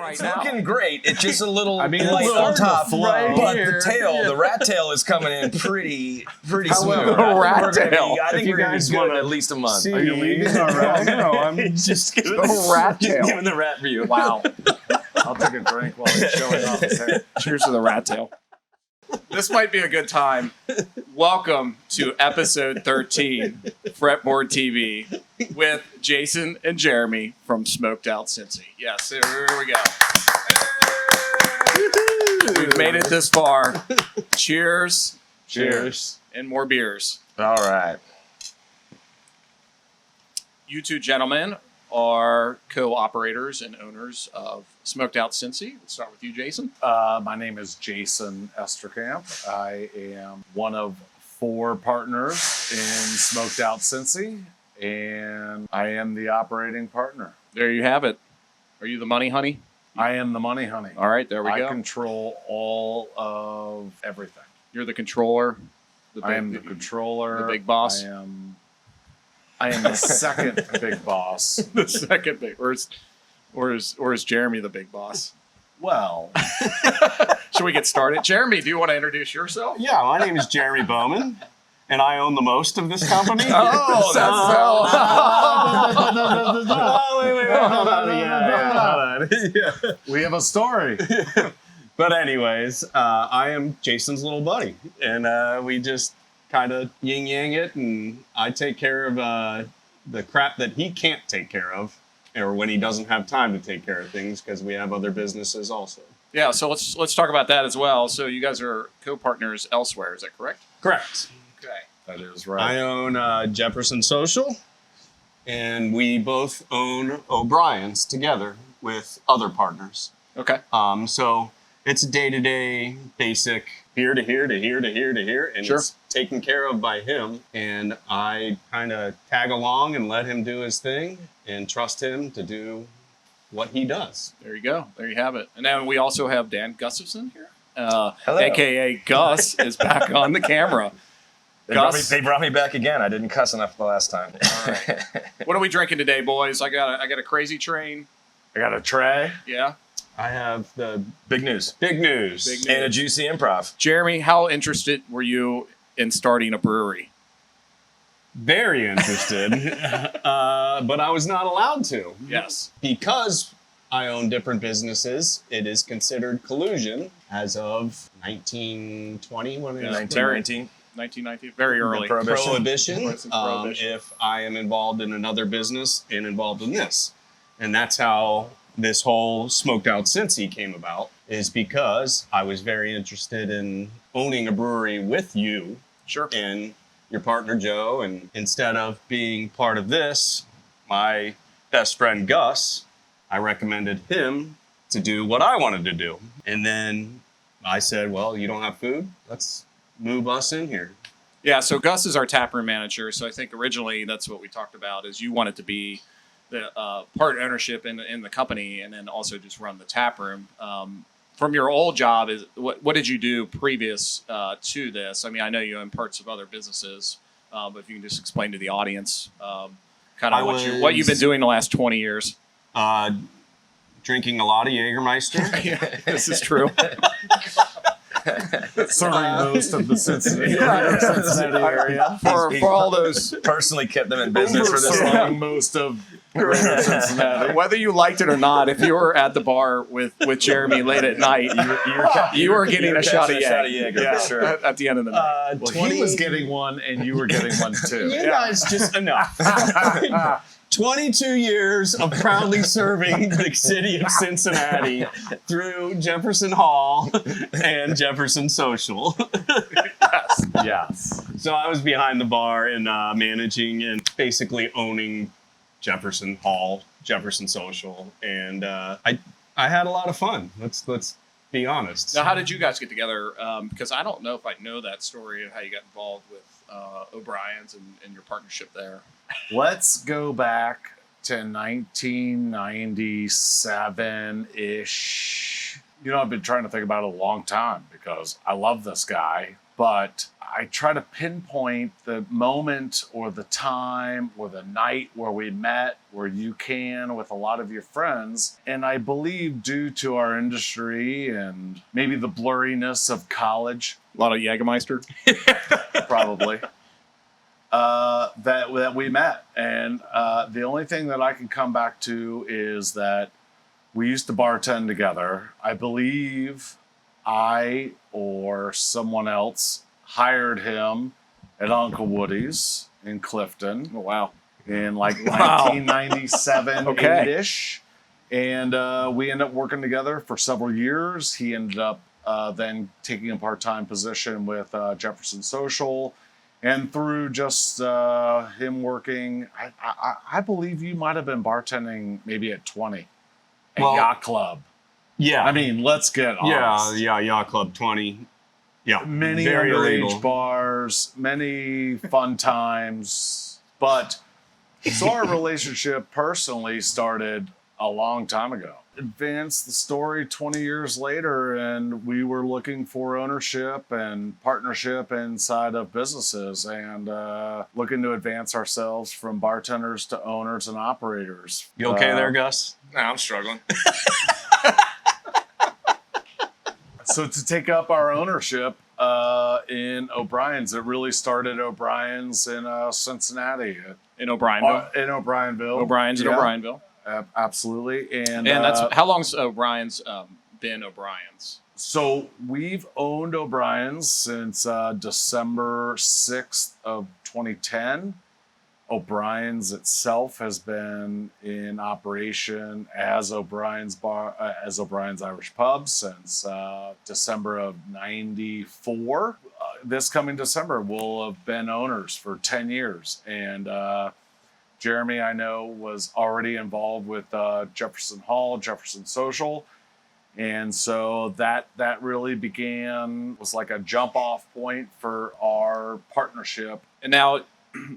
right now. It's looking great. It's just a little light on top, but the tail, the rat tail is coming in pretty smooth. Rat tail. I think we're going to be good in at least a month. Are you leaving? No, I'm just giving the rat tail. Just giving the rat view. Wow. I'll take a drink while he's showing off. Cheers to the rat tail. This might be a good time. Welcome to episode 13, Fretboard TV, with Jason and Jeremy from Smoked Out Cincy. Yes, here we go. We've made it this far. Cheers. Cheers. And more beers. All right. You two gentlemen are co-operators and owners of Smoked Out Cincy. Let's start with you, Jason. My name is Jason Esterkamp. I am one of 4 partners in Smoked Out Cincy, and I am the operating partner. There you have it. Are you the money honey? I am the money honey. All right, there we go. I control all of everything. You're the controller. I am the controller. The big boss. I am the second big boss. The second big, or is Jeremy the big boss? Well, should we get started? Jeremy, do you want to introduce yourself? Yeah, my name is Jeremy Bowman, and I own the most of this company. Oh, wait. We have a story. But anyways, I am Jason's little buddy, and we just kind of yin-yang it, and I take care of the crap that he can't take care of, or when he doesn't have time to take care of things, because we have other businesses also. Yeah, so let's talk about that as well. So you guys are co-partners elsewhere, is that correct? Correct. Okay. That is right. I own Jefferson Social, and we both own O'Brien's together with other partners. Okay. So it's day-to-day basic here to here to here to here to here, and sure. It's taken care of by him, and I kind of tag along and let him do his thing and trust him to do what he does. There you go. There you have it. And then we also have Dan Gustafson here, Hello. a.k.a. Gus, is back on the camera. They brought me back again. I didn't cuss enough the last time. All right. What are we drinking today, boys? I got a crazy train. I got a tray. Yeah. I have the Big news. big news. And a juicy improv. Jeremy, how interested were you in starting a brewery? Very interested, but I was not allowed to. Yes. Because I own different businesses, it is considered collusion as of 1920. When Yeah. 1919. 1990, very early. Prohibition. Prohibition. If I am involved in another business and involved in this. And that's how this whole Smoked Out Cincy came about, is because I was very interested in owning a brewery with you Sure. and your partner Joe. And instead of being part of this, my best friend Gus, I recommended him to do what I wanted to do. And then I said, well, you don't have food? Let's move us in here. Yeah, so Gus is our taproom manager. So I think originally that's what we talked about, is you wanted to be the part ownership in the company, and then also just run the taproom. From your old job, what did you do previous to this? I mean, I know you own parts of other businesses, but if you can just explain to the audience kind of what you've been doing the last 20 years. Drinking a lot of Jägermeister. Yeah, this is true. Serving most of the Cincinnati area. For all those, Personally kept them in business for this long. Most of Greater Cincinnati. whether you liked it or not, if you were at the bar with Jeremy late at night, you were getting a shot of Jäger. Yeah, for sure. At the end of the night. Well, he was getting one, and you were getting one too. You guys just enough. 22 years of proudly serving the city of Cincinnati through Jefferson Hall and Jefferson Social. Yes. So I was behind the bar and managing and basically owning Jefferson Hall, Jefferson Social, and I had a lot of fun. Let's be honest. Now, how did you guys get together? Because I don't know if I know that story of how you got involved with O'Brien's and your partnership there. Let's go back to 1997-ish. You know, I've been trying to think about it a long time because I love this guy. but I try to pinpoint the moment or the time or the night where we met, where you can with a lot of your friends. And I believe due to our industry and maybe the blurriness of college, A lot of Jägermeister. probably, that we met. And the only thing that I can come back to is that we used to bartend together. I believe I or someone else hired him at Uncle Woody's in Clifton. Oh, wow. In like Wow. 1997, Okay. 8-ish. And we ended up working together for several years. He ended up then taking a part-time position with Jefferson Social. And through just him working, I believe you might have been bartending maybe at 20 at Yacht Club. Yeah. I mean, let's get honest. Yeah, Yacht Club 20. Yeah. Many very underage illegal. bars, many fun times. But so our relationship personally started a long time ago. Advanced the story 20 years later, and we were looking for ownership and partnership inside of businesses and looking to advance ourselves from bartenders to owners and operators. You okay there, Gus? No, I'm struggling. So to take up our ownership in O'Brien's, it really started O'Brien's in Cincinnati. In O'Brienville. In O'Brienville. O'Brien's in Yeah, O'Brienville. Absolutely. And And how long's O'Brien's been O'Brien's? so we've owned O'Brien's since December 6th of 2010. O'Brien's itself has been in operation as O'Brien's as O'Brien's Irish Pub since December of '94. This coming December, we'll have been owners for 10 years. And Jeremy, I know, was already involved with Jefferson Hall, Jefferson Social. And so that really was like a jump off point for our partnership. And now,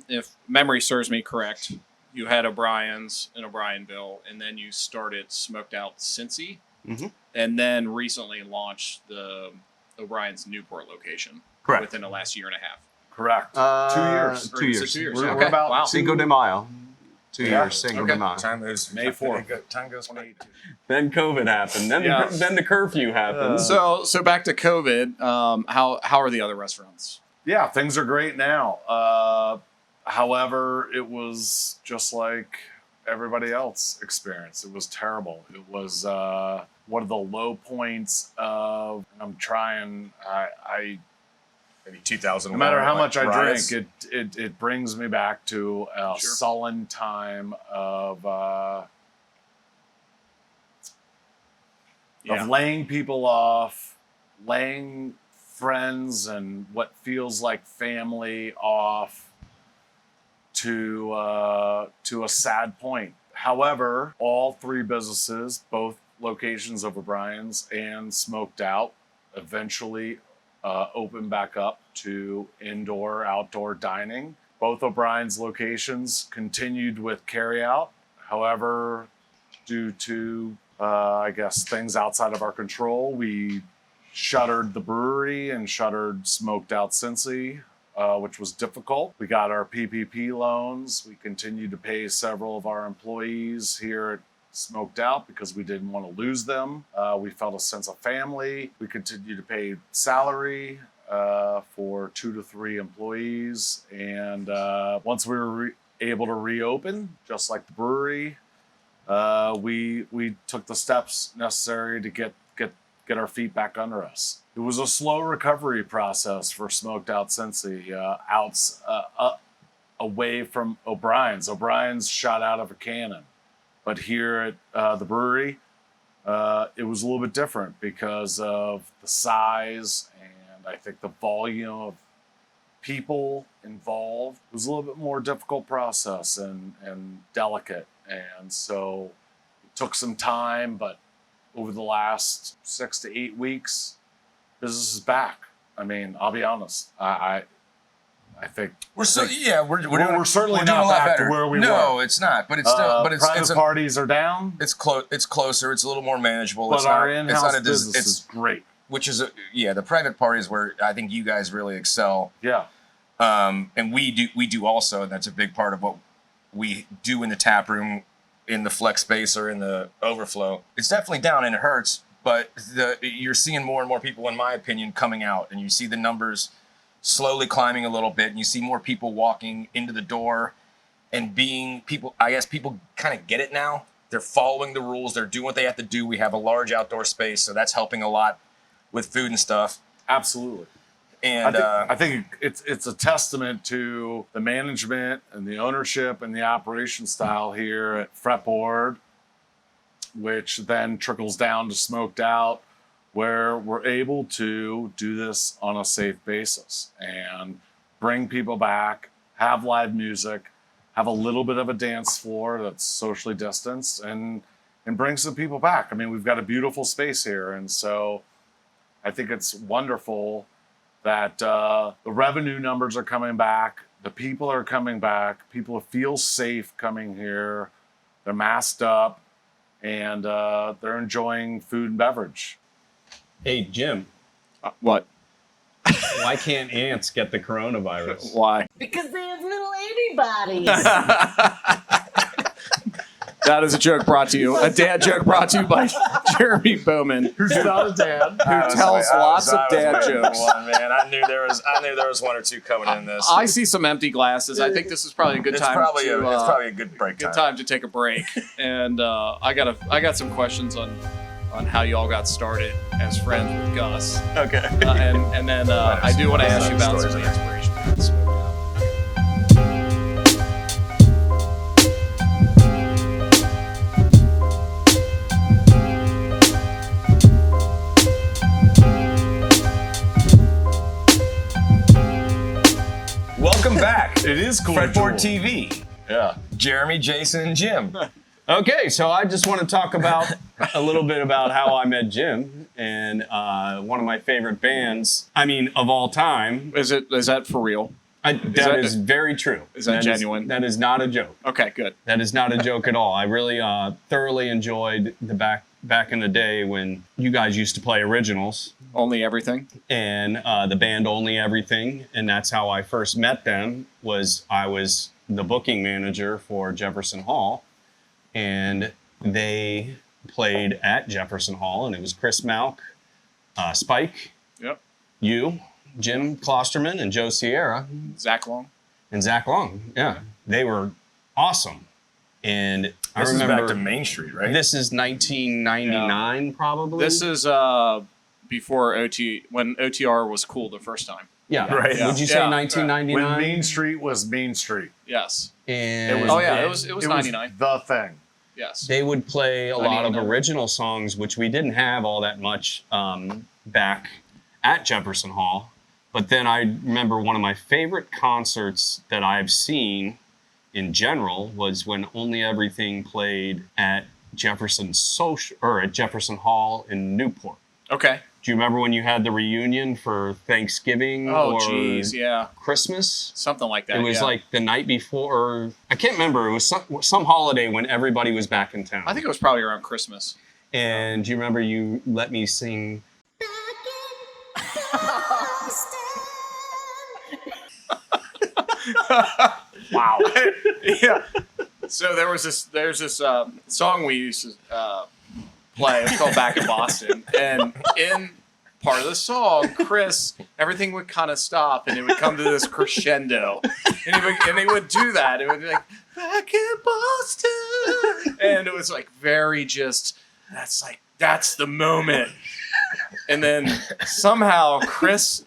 if memory serves me correct, you had O'Brien's in O'Brienville, and then you started Smoked Out Cincy, Mhm. and then recently launched the O'Brien's Newport location. Correct. Within the last year and a half. Correct. 2 years. 2 years. 2 years. We're Okay. about Wow. Cinco de Mayo. 2 Yeah. years, Cinco Okay. de Mayo. Time is May 4th. Time goes by. Then COVID happened. Then, Yeah. then the curfew happened. So back to COVID. How are the other restaurants? Yeah, things are great now. However, it was just like everybody else experienced. It was terrible. It was one of the low points of. I'm trying. I Maybe 2000. no matter how much I rise. drink, it brings me back to a Sure. sullen time of laying people off, laying friends and what feels like family off to a sad point. However, all three businesses, both locations of O'Brien's and Smoked Out, eventually opened back up to indoor, outdoor dining. Both O'Brien's locations continued with carryout. However, due to, I guess, things outside of our control, we shuttered the brewery and shuttered Smoked Out Cincy, which was difficult. We got our PPP loans. We continued to pay several of our employees here at Smoked Out because we didn't want to lose them. We felt a sense of family. We continued to pay salary for 2 to 3 employees. And once we were able to reopen, just like the brewery, we took the steps necessary to get our feet back under us. It was a slow recovery process for Smoked Out Cincy, away from O'Brien's. O'Brien's shot out of a cannon. But here at the brewery, it was a little bit different because of the size and I think the volume of people involved. It was a little bit more difficult process and delicate. And so it took some time, but over the last 6 to 8 weeks, business is back. I mean, I'll be honest. I think We're so we're we're certainly doing not a lot back to better. where we no, were. it's not. But it's still. But private parties are down, it's closer. It's a little more manageable. but It's our not, in-house it's not a business it's is great. which is the private parties where I think you guys really excel. Yeah. And we do also, and that's a big part of what we do in the tap room, in the flex space or in the overflow. It's definitely down and it hurts, but you're seeing more and more people, in my opinion, coming out, and you see the numbers slowly climbing a little bit, and you see more people walking into the door and being people. I guess people kind of get it now. They're following the rules. They're doing what they have to do. We have a large outdoor space, so that's helping a lot with food and stuff. Absolutely. And I think it's a testament to the management and the ownership and the operation style here at Fretboard, which then trickles down to Smoked Out, where we're able to do this on a safe basis and bring people back, have live music, have a little bit of a dance floor that's socially distanced, and bring some people back. I mean, we've got a beautiful space here, and so I think it's wonderful that the revenue numbers are coming back, the people are coming back, people feel safe coming here, they're masked up, and they're enjoying food and beverage. Hey, Jim, What? why can't ants get the coronavirus? Why? Because they have little antibodies. That is a joke brought to you. A dad joke brought to you by Jeremy Bowman, Who's not a dad? who tells lots of dad jokes. One, man. I knew there was one or two coming in this. I see some empty glasses. I think this is probably a good time. It's probably a good break time. Good time to take a break. And I got some questions on how you all got started as friends with Gus. Okay. And then I do want to ask you about some of the inspiration behind Smoked Out. Welcome back. It is cool. Fretboard TV. Yeah. Jeremy, Jason, and Jim. Okay, so I just want to talk about a little bit about how I met Jim and one of my favorite bands. I mean, of all time. Is that for real? That is very true. Is that genuine? That is not a joke. Okay, good. That is not a joke at all. I really thoroughly enjoyed the back in the day when you guys used to play originals. Only Everything? And the band Only Everything, and that's how I first met them. I was the booking manager for Jefferson Hall, and they played at Jefferson Hall, and it was Chris Malk, Spike, Yep. you, Jim Klosterman, and Joe Sierra, Zach Long? and Zach Long. Yeah, they were awesome. And I This is remember back to Main Street, right? this is 1999, probably. This is before when OTR was cool the first time. yeah, Right. Would you say Yeah. 1999? When Main Street was Main Street. Yes. And It was 99. the thing. Yes. they would play a lot of 99. original songs, which we didn't have all that much back at Jefferson Hall. But then I remember one of my favorite concerts that I've seen in general was when Only Everything played at Jefferson Hall in Newport. Okay. Do you remember when you had the reunion for Thanksgiving Oh, or geez, yeah. Christmas? Something like that. It was yeah. like the night before. I can't remember. It was some holiday when everybody was back in town. I think it was probably around Christmas. And do you remember you let me sing? Wow. Yeah. So there's this song we used to play. It's called Back in Boston. And in part of the song, everything would kind of stop and it would come to this crescendo. And he would do that. It would be like, Back in Boston. And it was like very that's the moment. And then somehow Chris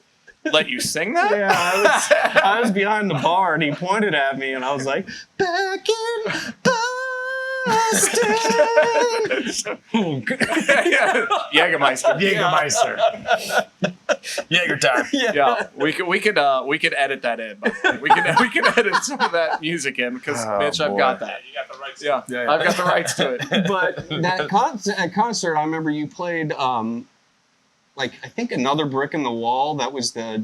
let you sing that? Yeah, I was behind the bar and he pointed at me and I was like, back in Boston. Jägermeister. Jaeger time. Yeah, we could edit that in. We could edit some of that music in because Mitch, I've got that. You got the rights. Yeah, I've got the rights to it. But at concert, I remember you played like I think Another Brick in the Wall. That was the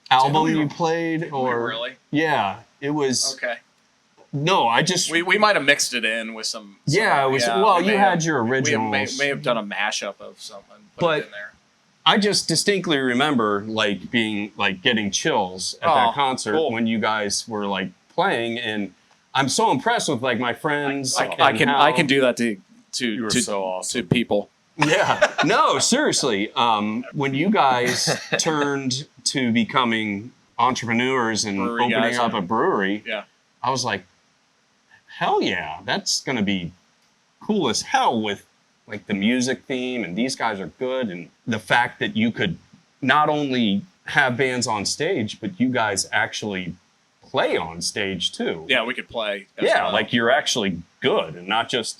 album you played, or Really? Yeah, it was. Okay. No, I just We might have mixed it in with some. Yeah, it was. Well, we you may had have- your We originals. may have done a mashup of something. Put But it in there. I just distinctly remember like being like getting chills at that concert cool. when you guys were like playing, and I'm so impressed with like my friends. I can do that to You were so awesome. to people. Yeah. No, seriously. When you guys turned to becoming entrepreneurs and Brewery opening guys, up yeah. a brewery, Yeah. I was like, hell yeah, that's going to be cool as hell with like the music theme, and these guys are good. And the fact that you could not only have bands on stage, but you guys actually play on stage too. Yeah, we could play. as Yeah, well. like you're actually good and not just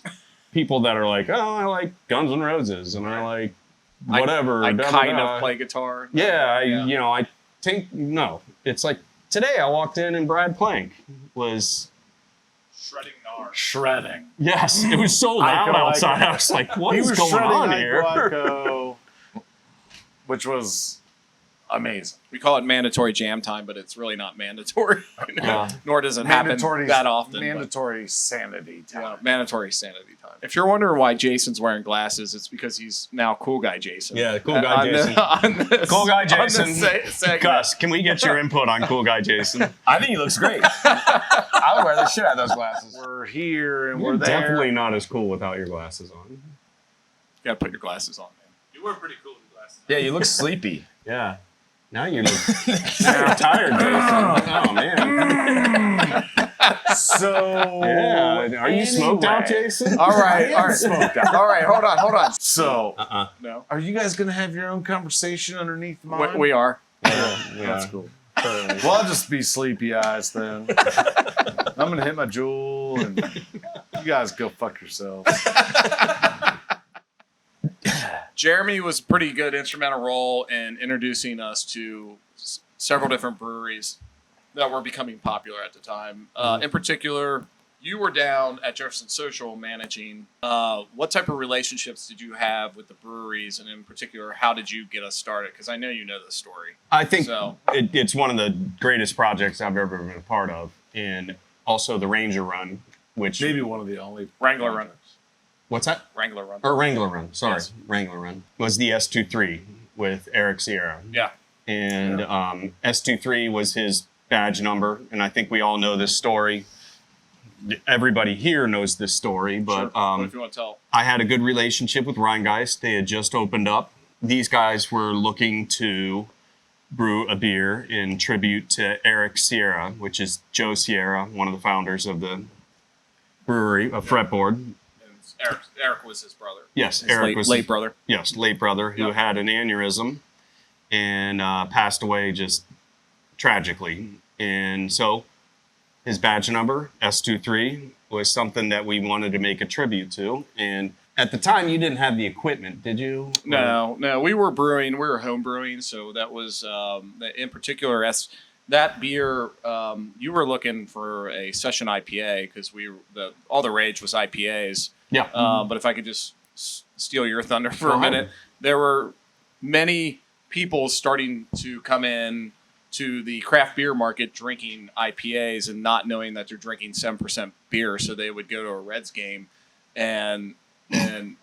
people that are like, oh, I like Guns N' Roses and I like whatever. I da, da, kind da. of play guitar. Yeah, Yeah. I think, no. It's like today I walked in and Brad Plank was, Shredding gnar. Shredding. yes, it was so I loud feel like- outside. I was like, what He is was going shredding on like here? Blacko, which was amazing. We call it mandatory jam time, but it's really not mandatory. Yeah. Nor does it happen that often. but- Mandatory sanity time. Yeah, mandatory sanity time. If you're wondering why Jason's wearing glasses, it's because he's now cool guy Jason. Yeah, cool guy Jason. Cool guy Jason. Gus, can we get your input on Cool Guy Jason? I think he looks great. I would wear the shit out of those glasses. We're here and You're we're there. definitely not as cool without your glasses on. You gotta put your glasses on, man. You were pretty cool with glasses. Yeah, you look sleepy. Yeah. Now you look tired, Jason. Oh, man. So Yeah. Are you smoked out, Jason? All right, all right, smoked out. All right, hold on. So, No. are you guys gonna have your own conversation underneath mine? We are. That's cool. Well, I'll just be sleepy eyes then. I'm gonna hit my jewel, and you guys go fuck yourselves. Jeremy was a pretty good instrumental role in introducing us to several different breweries that were becoming popular at the time. In particular, you were down at Jefferson Social managing. What type of relationships did you have with the breweries, and in particular, how did you get us started? Because I know you know the story. I think So- it's one of the greatest projects I've ever been a part of. And also the Ranger Run, which... Maybe one of the only Wrangler Run. What's that? Wrangler Run. Or Wrangler Run. Sorry. Yes. Wrangler Run. Was the S23 with Eric Sierra. Yeah. And S23 was his badge number. And I think we all know this story. Everybody here knows this story, but Sure. What if you want to tell? I had a good relationship with Rheingeist. They had just opened up. These guys were looking to brew a beer in tribute to Eric Sierra, which is Joe Sierra, one of the founders of the brewery, of Fretboard. And Eric was his brother. Yes, His Eric was late brother. Yes, late brother who Yep. had an aneurysm and passed away just tragically. And so his badge number, S23, was something that we wanted to make a tribute to. And at the time, you didn't have the equipment, did you? No, we were brewing. We were home brewing, so that was in particular that beer. You were looking for a session IPA because all the rage was IPAs. Yeah. But if I could just steal your thunder for Go a ahead. minute, there were many people starting to come in to the craft beer market drinking IPAs and not knowing that they're drinking 7% beer, so they would go to a Reds game and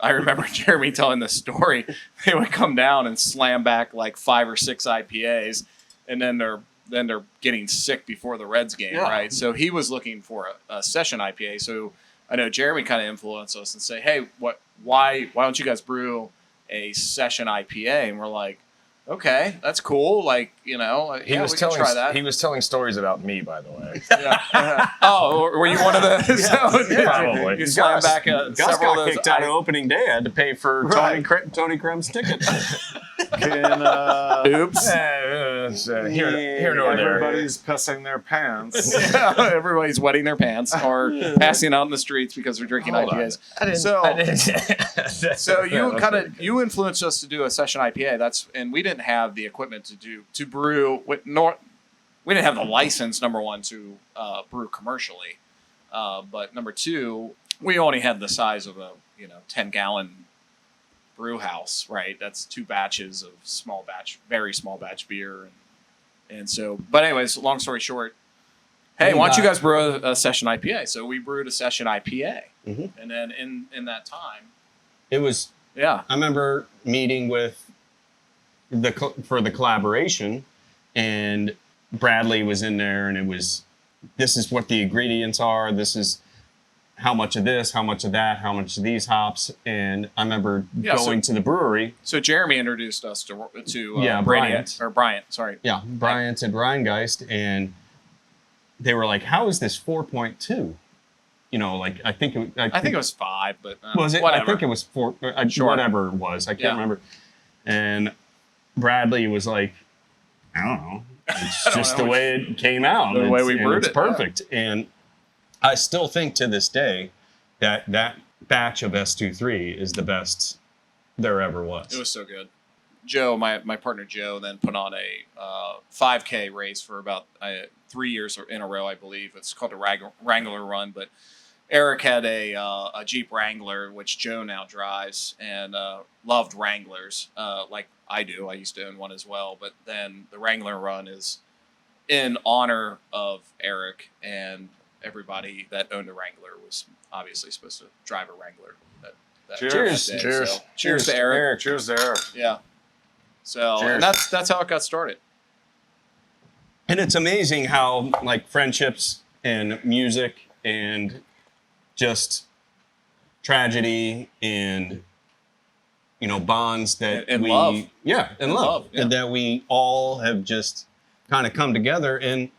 I remember Jeremy telling this story. They would come down and slam back like 5 or 6 IPAs, and then they're getting sick before the Reds game, Yeah. right? So he was looking for a session IPA. So I know Jeremy kind of influenced us and say, "Hey, why don't you guys brew a session IPA?" And we're like, "Okay, that's cool. Like, you know, He yeah, was we telling can try that." he was telling stories about me, by the way. Yeah. Oh, were you one of the? Probably. You slammed Gus- back Gus several got of those. kicked out of opening day. I had to pay for Right. Tony Krem's ticket. Can, Oops. Here nor there. everybody's pissing their pants. Everybody's wetting their pants or passing out in the streets because they're drinking Hold on. IPAs. I didn't. So you influenced us to do a session IPA. And we didn't have the equipment to brew. We didn't have the license, number one, to brew commercially. But number two, we only had the size of a 10-gallon brew house, right? That's 2 batches of very small batch beer, and so. But anyways, long story short, hey, why don't you guys brew a session IPA? So we brewed a session IPA, Mhm. and then in that time, It was. yeah, I remember meeting with for the collaboration, and Bradley was in there, and this is what the ingredients are. This is how much of this, how much of that, how much of these hops. And I remember going to the brewery. So Jeremy introduced us to Bryant. Bryant, sorry. Yeah, Bryant and Rheingeist, and they were like, "How is this 4.2?" You know, like I think it was 5, but was it? Whatever. I think it was 4. Sure. Whatever it was, I can't remember. And Bradley was like, "I don't know. It's just the way it came out. The way we brewed it's it. perfect." And I still think to this day that batch of S23 is the best there ever was. It was so good. Joe, my partner Joe, then put on a 5K race for about 3 years in a row, I believe. It's called the Wrangler Run, but Eric had a Jeep Wrangler, which Joe now drives, and loved Wranglers like I do. I used to own one as well, but then the Wrangler Run is in honor of Eric, and everybody that owned a Wrangler was obviously supposed to drive a Wrangler. Cheers. That day. Cheers. So, cheers to Eric. Cheers to Eric. Yeah. So Cheers. and that's how it got started. And it's amazing how like friendships and music and just tragedy and bonds that And we love. and love Yeah. and that we all have just kind of come together. And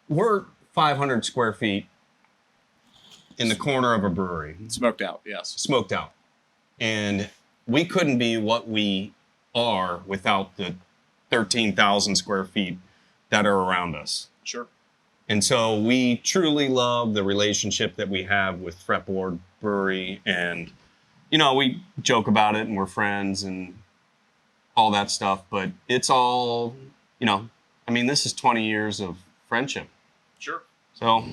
we're 500 square feet in the corner of a brewery, Smoked Out, yes. Smoked Out, and we couldn't be what we are without the 13,000 square feet that are around us. Sure. And so we truly love the relationship that we have with Fretboard Brewery. And, we joke about it and we're friends and all that stuff. But it's all, this is 20 years of friendship. Sure. So,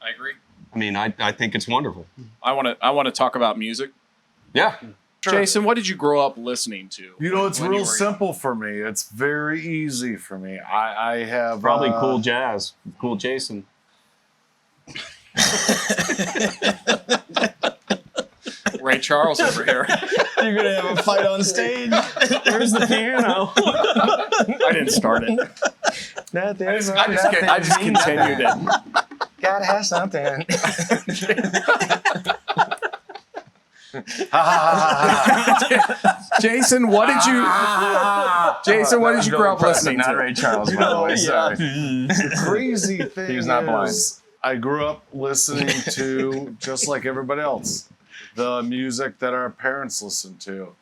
I agree. I think it's wonderful. I want to talk about music. Yeah. Sure. Jason, what did you grow up listening to? It's when you real were simple for me. It's very easy for me. I have Probably cool jazz. Cool Jason. Ray Charles over here. You're going to have a fight on stage. There's the piano. I didn't start it. I just continued it. Gotta have something. Jason, what did you grow up listening Not to? Ray Charles, by the way. Sorry. The crazy thing He was not blind. is I grew up listening to, just like everybody else, the music that our parents listened to.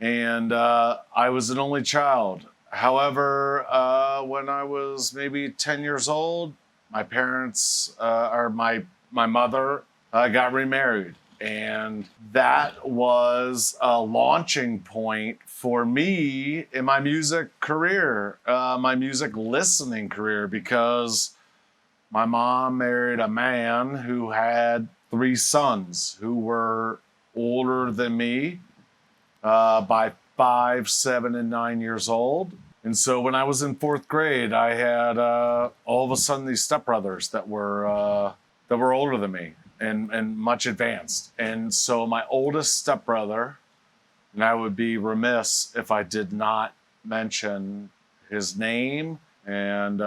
And I was an only child. However, when I was maybe 10 years old, my parents, or my mother, got remarried. And that was a launching point for me in my music career, my music listening career, because my mom married a man who had 3 sons who were older than me by 5, 7, and 9 years old. And so when I was in 4th grade, I had all of a sudden these stepbrothers that were older than me and much advanced. And so my oldest stepbrother, and I would be remiss if I did not mention his name and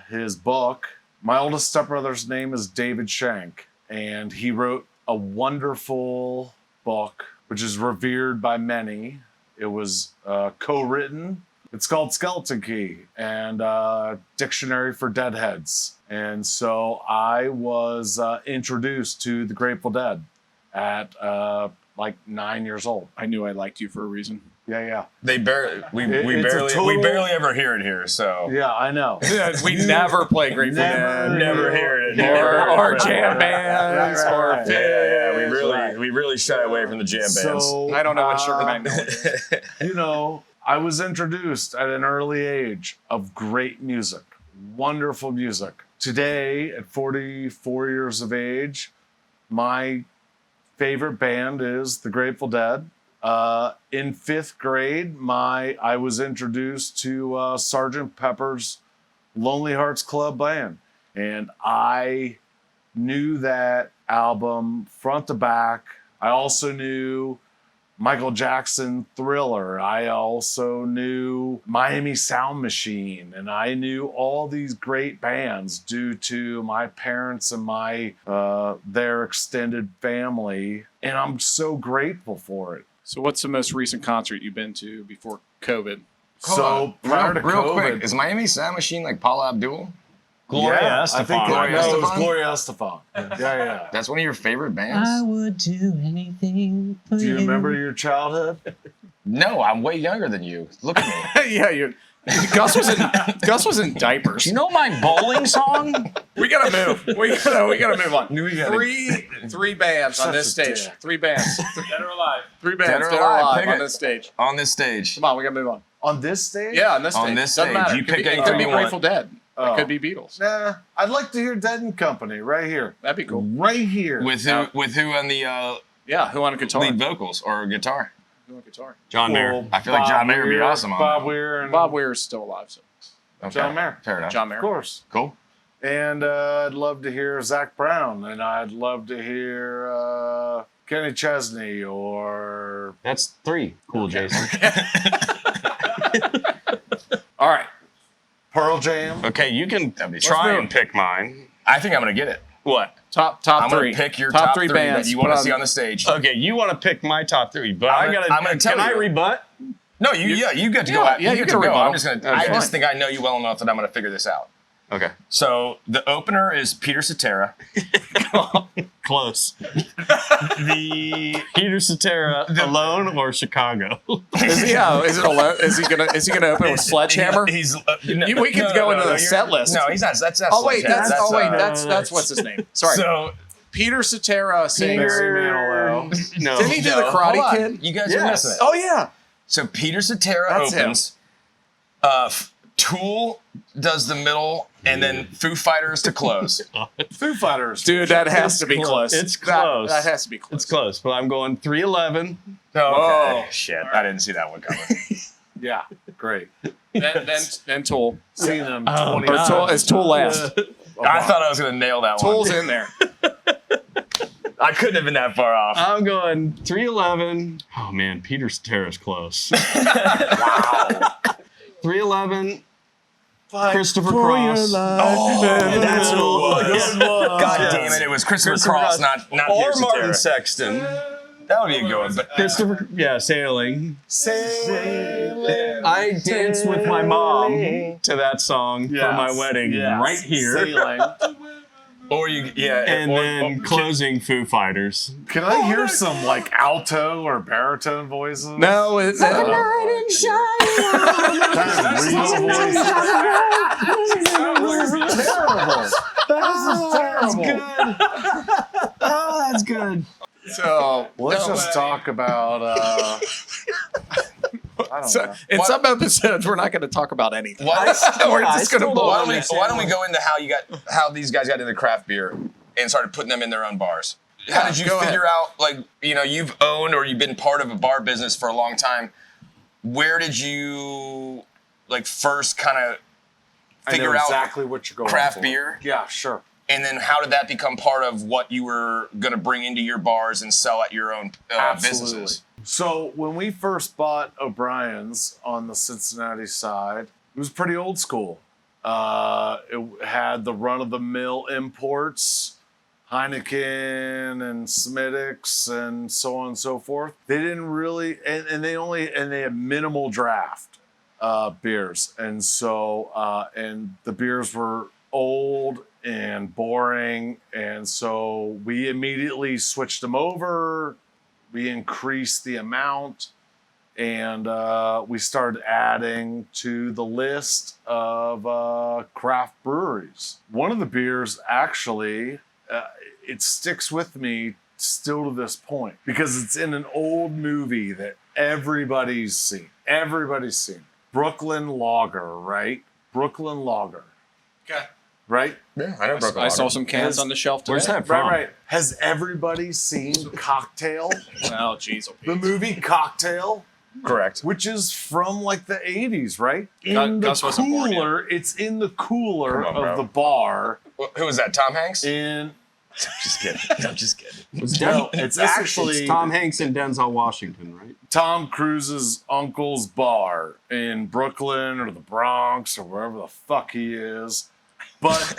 his book. My oldest stepbrother's name is David Shank, and he wrote a wonderful book, which is revered by many. It was co-written. It's called Skeleton Key and Dictionary for Deadheads. And so I was introduced to the Grateful Dead at like 9 years old. I knew I liked you for a reason. Yeah. We It's a barely ever hear it here, so Yeah, I know. We never play Grateful Never- Dead. never hear it. Or jam bands. Right. Yeah. We really shy away from the jam bands. So, I don't know what Sugar Magnolia is. I was introduced at an early age of great music, wonderful music. Today, at 44 years of age, my favorite band is the Grateful Dead. In 5th grade, I was introduced to Sgt. Pepper's Lonely Hearts Club Band, and I knew that album front to back. I also knew Michael Jackson Thriller. I also knew Miami Sound Machine, and I knew all these great bands due to my parents and my their extended family, and I'm so grateful for it. So, what's the most recent concert you've been to before COVID? So prior to real COVID, quick, is Miami Sound Machine like Paula Abdul? Gloria yeah, Estefan. I think Gloria it was Estefan? Gloria Estefan. Yeah. That's one of your favorite bands? would do anything for Do you remember your childhood? No, I'm way younger than you. Look at me. Yeah, Gus was in diapers. Do you know my bowling song? We gotta move. We gotta move on. We gotta- Three bands on Such this a stage. dick. Three bands. Dead or alive. Three bands. Dead or Dead or alive, alive pick on it. this stage. On this stage. Come on, we gotta move on. On this stage? Yeah, on this stage. On this Doesn't stage. matter. You It could pick be, it anything could be you want. Grateful Dead. Oh. It could be Beatles. Nah, I'd like to hear Dead and Company right here. That'd be cool. Right here. With who on the Yeah, who on a guitar? lead vocals or guitar? Who on guitar? John Mayer. Well, I feel like John Mayer would be Weir, awesome on Bob that. Weir and Bob Weir's still alive, so Okay. John Mayer. Fair enough. John Mayer. Of course. Cool. And I'd love to hear Zach Brown, and I'd love to hear Kenny Chesney or That's 3. Cool, Jason. All right. Pearl Jam. Okay, you can That'd be try sweet. and pick mine. I think I'm gonna get it. What? Top I'm three. gonna pick your top three bands that you put want to see on the stage. Okay, you want to pick my top 3, but I'm gonna tell Can I you. rebut? No, you get to go Yeah, out. yeah, you get can to go. rebuttal. I'm just gonna. Okay. I just think I know you well enough that I'm gonna figure this out. Okay. So the opener is Peter Cetera. Close. The Peter Cetera, Alone or Chicago? Is he? Is it alone? Is he gonna open with Sledgehammer? He's. We could go into the set list. No, he's not. That's Oh wait, Sledgehammer. that's what's his name. Sorry, So Peter Cetera sings. Barry Manilow. No. Didn't he do the no, Karate hold on. Kid? You guys are Yes. missing it. Oh yeah. So Peter Cetera That's him. opens. Tool does the middle, and then Foo Fighters to close. Foo Fighters. Dude, that has to be close. close. It's That- close. That has to be close. It's close, but I'm going 311. Okay. Whoa. Shit, I didn't see that one coming. Yeah, great. Then Tool. Seen them Oh, 20 Or Tool is Tool last. I thought I was gonna nail that Tool's one. in there. I couldn't have been that far off. I'm going 311. Oh man, Peter Cetera's close. Wow. 311. Christopher Cross. Oh, that's what it was. Yeah. God Yes. damn it! It was Christopher Christopher Cross, Cross. not Or Peter Martin Cetera. Sexton. That would be a good one. But Christopher, yeah, Sailing. I danced with my mom to that song for my wedding right here. Sailing. or you, yeah, And or, then or- closing Foo Fighters. Can I hear some like alto or baritone voices? No, it's Kind of real voices. This is terrible. This is terrible. Oh, that's good. so. Let's no, just talk about. I don't So, know. in some episodes, we're not going to talk about anything. Why, We're I just going to still blow don't it. why don't we go into how these guys got into craft beer and started putting them in their own bars? How did you go figure out, like, you've owned or you've been part of a bar business for a long time. Where did you, like, first kind of I know figure out exactly what you're going craft for. beer? Yeah, sure. And then how did that become part of what you were going to bring into your bars and sell at your own businesses? So when we first bought O'Brien's on the Cincinnati side, it was pretty old school. It had the run-of-the-mill imports, Heineken and Smittix and so on and so forth. They didn't really, and they had minimal draft beers, and so and the beers were old and boring, and so we immediately switched them over. We increased the amount, and we started adding to the list of craft breweries. One of the beers, actually, it sticks with me still to this point because it's in an old movie that everybody's seen. Everybody's seen. Brooklyn Lager, right? Brooklyn Lager. Okay. Right? Yeah, I know Brooklyn I saw Lager. some cans on the shelf today. Where's that from? Right. Has everybody seen Cocktail? Oh, jeez. The movie Cocktail? Correct. Which is from like the 80s, right? Gus In the wasn't born yet. cooler, it's in the cooler Come on, of bro. the bar. Who was that? Tom Hanks? In Just kidding. I'm just kidding. No, it's actually It's Tom Hanks and Denzel Washington, right? Tom Cruise's uncle's bar in Brooklyn or the Bronx or wherever the fuck he is. But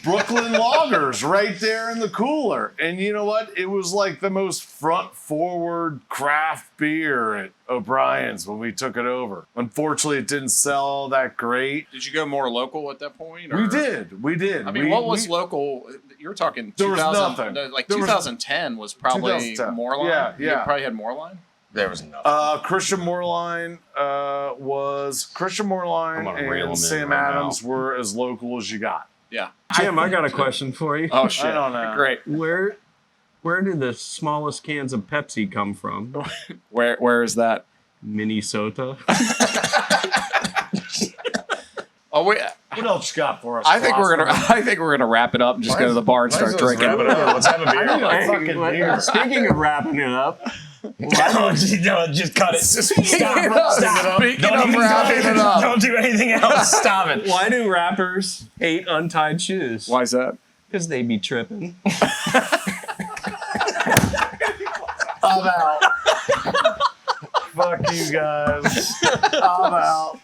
Brooklyn Lagers right there in the cooler. And you know what? It was like the most front forward craft beer at O'Brien's when we took it over. Unfortunately, it didn't sell that great. Did you go more local at that point? We did. We did. I mean, what was local? You're talking There was 2000. nothing. Like There was- 2010 was probably 2010. Moreline. Yeah, You yeah. probably had Moreline. There was nothing. Christian Moreline was Christian Moreline I'm gonna reel him in and Sam right Adams were as local as you got. Yeah. Jim, I got a question for you. Oh shit! I don't know. Great. Where do the smallest cans of Pepsi come from? Where is that? Minnesota. Oh wait. What else you got for us? I think we're gonna wrap it up and just go to the bar and start drinking. Let's have a beer. a fucking beer. Speaking of wrapping it up, No, just cut it. Stop. Speaking of wrapping it up. Don't do anything else. Stop it. why do rappers hate untied shoes? Why is that? Because they be tripping. I'm out. Fuck you guys. I'm out.